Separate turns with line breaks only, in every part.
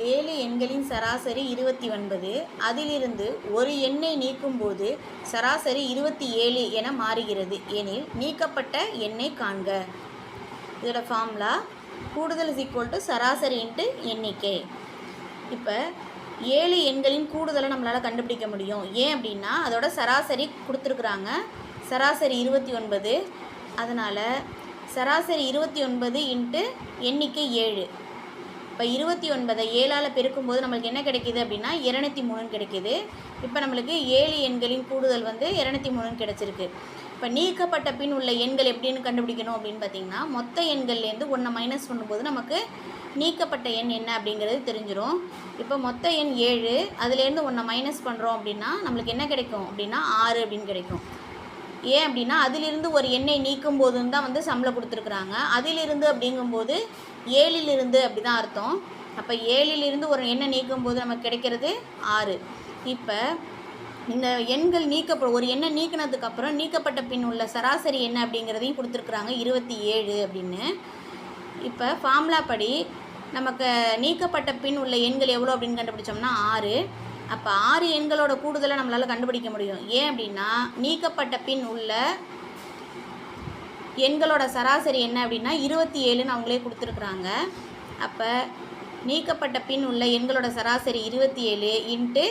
7 எண்களின் சராசரி 29. அதிலிருந்து ஒரு எண்ணை நீக்கும்போது சராசரி 27 என மாறுகிறது எனில் நீக்கப்பட்ட எண்ணை காண்க. இதோட ஃபார்முலா கூடுதல் இஸ் ஈக்குவல் டு சராசரி இன்ட்டு எண்ணிக்கை. இப்போ 7 எண்களின் கூடுதலை நம்மளால் கண்டுபிடிக்க முடியும். ஏன் அப்படின்னா அதோட சராசரி கொடுத்துருக்குறாங்க. சராசரி 29. அதனால் சராசரி 29 இன்ட்டு எண்ணிக்கை 7. இப்போ 29 7ஆல் பெருக்கும்போது நம்மளுக்கு என்ன கிடைக்கிது அப்படின்னா 203 கிடைக்கிது. இப்போ நம்மளுக்கு 7 எண்களின் கூடுதல் வந்து 203 கிடச்சிருக்கு. இப்போ நீக்கப்பட்ட பின் உள்ள எண்கள் எப்படின்னு கண்டுபிடிக்கணும் அப்படின்னு பார்த்தீங்கன்னா மொத்த எண்கள்லேருந்து 1 மைனஸ் பண்ணும்போது நமக்கு நீக்கப்பட்ட எண் என்ன அப்படிங்கிறது தெரிஞ்சிடும். இப்போ மொத்த எண் 7, அதுலேருந்து 1 மைனஸ் பண்ணுறோம் அப்படின்னா நம்மளுக்கு என்ன கிடைக்கும் அப்படின்னா 6 அப்படின்னு கிடைக்கும். ஏன் அப்படின்னா அதிலிருந்து ஒரு எண்ணை நீக்கும் போதுன்னு தான் வந்து சம்பளம் கொடுத்துருக்குறாங்க. அதிலிருந்து அப்படிங்கும்போது 7லிருந்து அப்படி தான் அர்த்தம். அப்போ 7லிருந்து ஒரு எண்ணை நீக்கும்போது நமக்கு கிடைக்கிறது 6. இப்போ இந்த எண்கள் ஒரு எண்ணை நீக்கினதுக்கப்புறம் நீக்கப்பட்ட பின் உள்ள சராசரி என்ன அப்படிங்கிறதையும் கொடுத்துருக்குறாங்க 27 அப்படின்னு. இப்போ ஃபார்முலா படி நமக்கு நீக்கப்பட்ட பின் உள்ள எண்கள் எவ்வளோ அப்படின்னு கண்டுபிடிச்சோம்னா 6. அப்போ 6 எண்களோட கூடுதலை நம்மளால் கண்டுபிடிக்க முடியும். ஏன் அப்படின்னா நீக்கப்பட்ட பின் உள்ள எண்களோட சராசரி என்ன அப்படின்னா 27ன்னு அவங்களே கொடுத்துருக்குறாங்க. அப்போ நீக்கப்பட்ட பின் உள்ள எண்களோட சராசரி 27 இன்ட்டு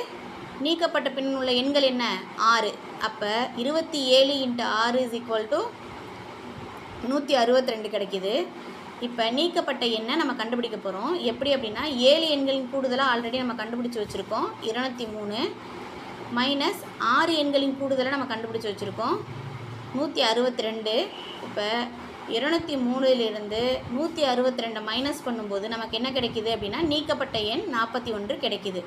நீக்கப்பட்ட பின் உள்ள எண்கள் என்ன 6. அப்போ 27 இன்ட்டு 6 இஸ் ஈக்குவல் டு 162 கிடைக்கிது. இப்போ நீக்கப்பட்ட எண்ணை நம்ம கண்டுபிடிக்க போகிறோம். எப்படி அப்படின்னா 7 எண்களின் கூடுதலாக ஆல்ரெடி நம்ம கண்டுபிடிச்சி வச்சுருக்கோம் 203 மைனஸ் 6 எண்களின் கூடுதலை நம்ம கண்டுபிடிச்சி வச்சுருக்கோம் 162. இப்போ 203லிருந்து 162 மைனஸ் பண்ணும்போது நமக்கு என்ன கிடைக்கிது அப்படின்னா நீக்கப்பட்ட எண் 41 கிடைக்கிது.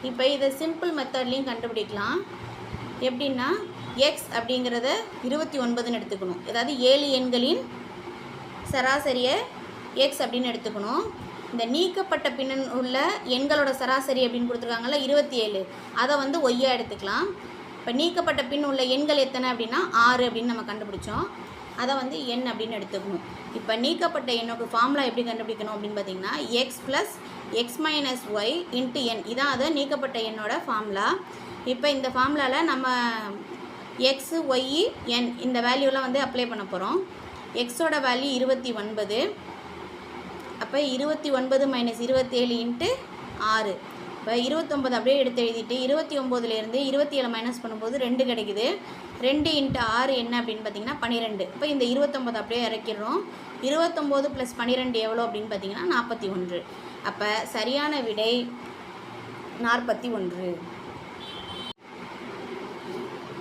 இப்போ இதை சிம்பிள் மெத்தட்லேயும் கண்டுபிடிக்கலாம். எப்படின்னா எக்ஸ் அப்படிங்கிறத 29ன்னு எடுத்துக்கணும். அதாவது 7 எண்களின் சராசரியை எக்ஸ் அப்படின்னு எடுத்துக்கணும். இந்த நீக்கப்பட்ட பின் உள்ள எண்களோட சராசரி அப்படின்னு கொடுத்துருக்காங்கல்ல 27, அதை வந்து ஒய்யாக எடுத்துக்கலாம். இப்போ நீக்கப்பட்ட பின் உள்ள எண்கள் எத்தனை அப்படின்னா 6 அப்படின்னு நம்ம கண்டுபிடிச்சோம். அதை வந்து எண் அப்படின்னு எடுத்துக்கணும். இப்போ நீக்கப்பட்ட எண்ணுக்கு ஃபார்முலா எப்படி கண்டுபிடிக்கணும் அப்படின்னு பார்த்தீங்கன்னா x plus x minus y into n, இதான் அது நீக்கப்பட்ட எண்ணோட ஃபார்முலா. இப்போ இந்த ஃபார்முலாவில் நம்ம எக்ஸு ஒய் என் இந்த வேல்யூலாம் வந்து அப்ளை பண்ண போகிறோம். எக்ஸோட வேல்யூ 29. அப்போ 29 மைனஸ் 27 இன்ட்டு 6. இப்போ 29 அப்படியே எடுத்து எழுதிட்டு 29லேருந்து 27 மைனஸ் பண்ணும்போது 2 கிடைக்குது. 2 இன்ட்டு 6 என்ன அப்படின்னு பார்த்தீங்கன்னா 12. இப்போ இந்த 29 அப்படியே இறக்கிடுறோம். 29 ப்ளஸ் 12 எவ்வளோ அப்படின்னு பார்த்தீங்கன்னா 41. அப்போ சரியான விடை 41.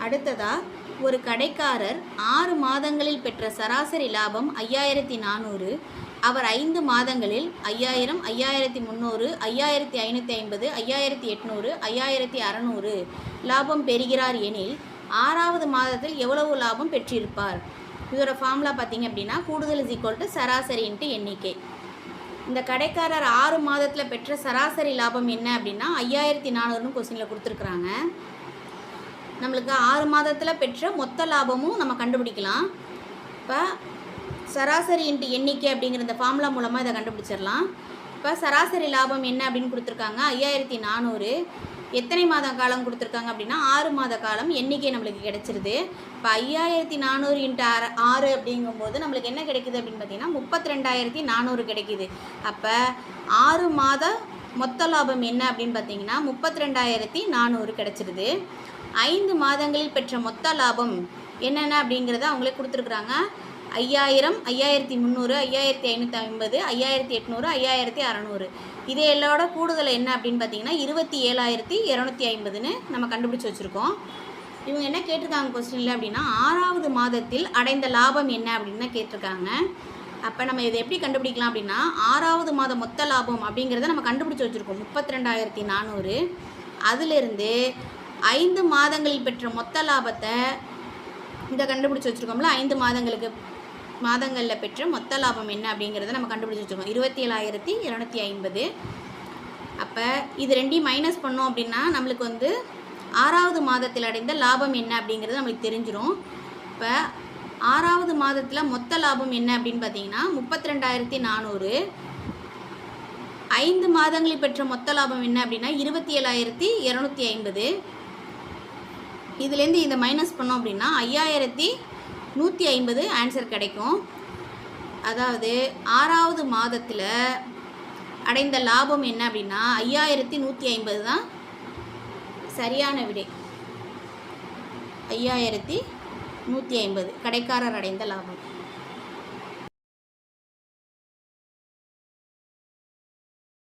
அடுத்ததாக ஒரு கடைக்காரர் 6 மாதங்களில் பெற்ற சராசரி லாபம் 5400. அவர் 5 மாதங்களில் 5000, 5300, 5550, 5800, 5600 லாபம் பெறுகிறார் எனில் 6வது மாதத்தில் எவ்வளவு லாபம் பெற்றிருப்பார்? இதோட ஃபார்முலா பார்த்திங்க அப்படின்னா கூடுதல் இஸ் ஈக்குவல் டு சராசரி இன்ட்டு எண்ணிக்கை. இந்த கடைக்காரர் 6 மாதத்தில் பெற்ற சராசரி லாபம் என்ன அப்படின்னா 5400ன்னு கொஸ்டினில் கொடுத்துருக்குறாங்க. நம்மளுக்கு 6 மாதத்தில் பெற்ற மொத்த லாபமும் நம்ம கண்டுபிடிக்கலாம். இப்போ சராசரி இன்ட்டு எண்ணிக்கை அப்படிங்கிற இந்த ஃபார்முலா மூலமாக இதை கண்டுபிடிச்சிடலாம். இப்போ சராசரி லாபம் என்ன அப்படின்னு கொடுத்துருக்காங்க 5400. எத்தனை மாத காலம் கொடுத்துருக்காங்க அப்படின்னா 6 மாத காலம் எண்ணிக்கை நம்மளுக்கு கிடச்சிருது. இப்போ 5400 இன்ட்டு 6 அப்படிங்கும்போது நம்மளுக்கு என்ன கிடைக்குது அப்படின்னு பார்த்தீங்கன்னா 32400 கிடைக்கிது. அப்போ 6 மாத மொத்த லாபம் என்ன அப்படின்னு பார்த்தீங்கன்னா 32400 கிடச்சிருது. 5 மாதங்களில் பெற்ற மொத்த லாபம் என்னென்ன அப்படிங்கிறத அவங்களே கொடுத்துருக்குறாங்க. 5000, 5300, 5550, 5800, 5600. இது எல்லாரோட கூடுதல் என்ன அப்படின்னு பார்த்தீங்கன்னா 27250ன்னு நம்ம கண்டுபிடிச்சி வச்சுருக்கோம். இவங்க என்ன கேட்டிருக்காங்க கொஸ்டினில் அப்படின்னா 6வது மாதத்தில் அடைந்த லாபம் என்ன அப்படின்னு கேட்டிருக்காங்க. அப்போ நம்ம இதை எப்படி கண்டுபிடிக்கலாம் அப்படின்னா 6வது மாத மொத்த லாபம் அப்படிங்கிறத நம்ம கண்டுபிடிச்சி வச்சுருக்கோம் 32400. அதிலிருந்து 5 மாதங்களில் பெற்ற மொத்த லாபத்தை இந்த கண்டுபிடிச்சி வச்சுருக்கோம்ல 5 மாதங்களில் பெற்ற மொத்த லாபம் என்ன அப்படிங்கிறத நம்ம கண்டுபிடிச்சி வச்சுருக்கோம் 27250. அப்போ இது ரெண்டையும் மைனஸ் பண்ணோம் அப்படின்னா நம்மளுக்கு வந்து 6வது மாதத்தில் அடைந்த லாபம் என்ன அப்படிங்கிறது நம்மளுக்கு தெரிஞ்சிடும். இப்போ 6வது மாதத்தில் மொத்த லாபம் என்ன அப்படின்னு பார்த்தீங்கன்னா 32400. 5 மாதங்களில் பெற்ற மொத்த லாபம் என்ன அப்படின்னா 27,250. இதுலேருந்து இதை மைனஸ் பண்ணோம் அப்படின்னா 5,150 ஆன்சர் கிடைக்கும். அதாவது 6வது மாதத்தில் அடைந்த லாபம் என்ன அப்படின்னா 5,150 தான் சரியான விடை. 5,150 கடைக்காரர் அடைந்த லாபம்.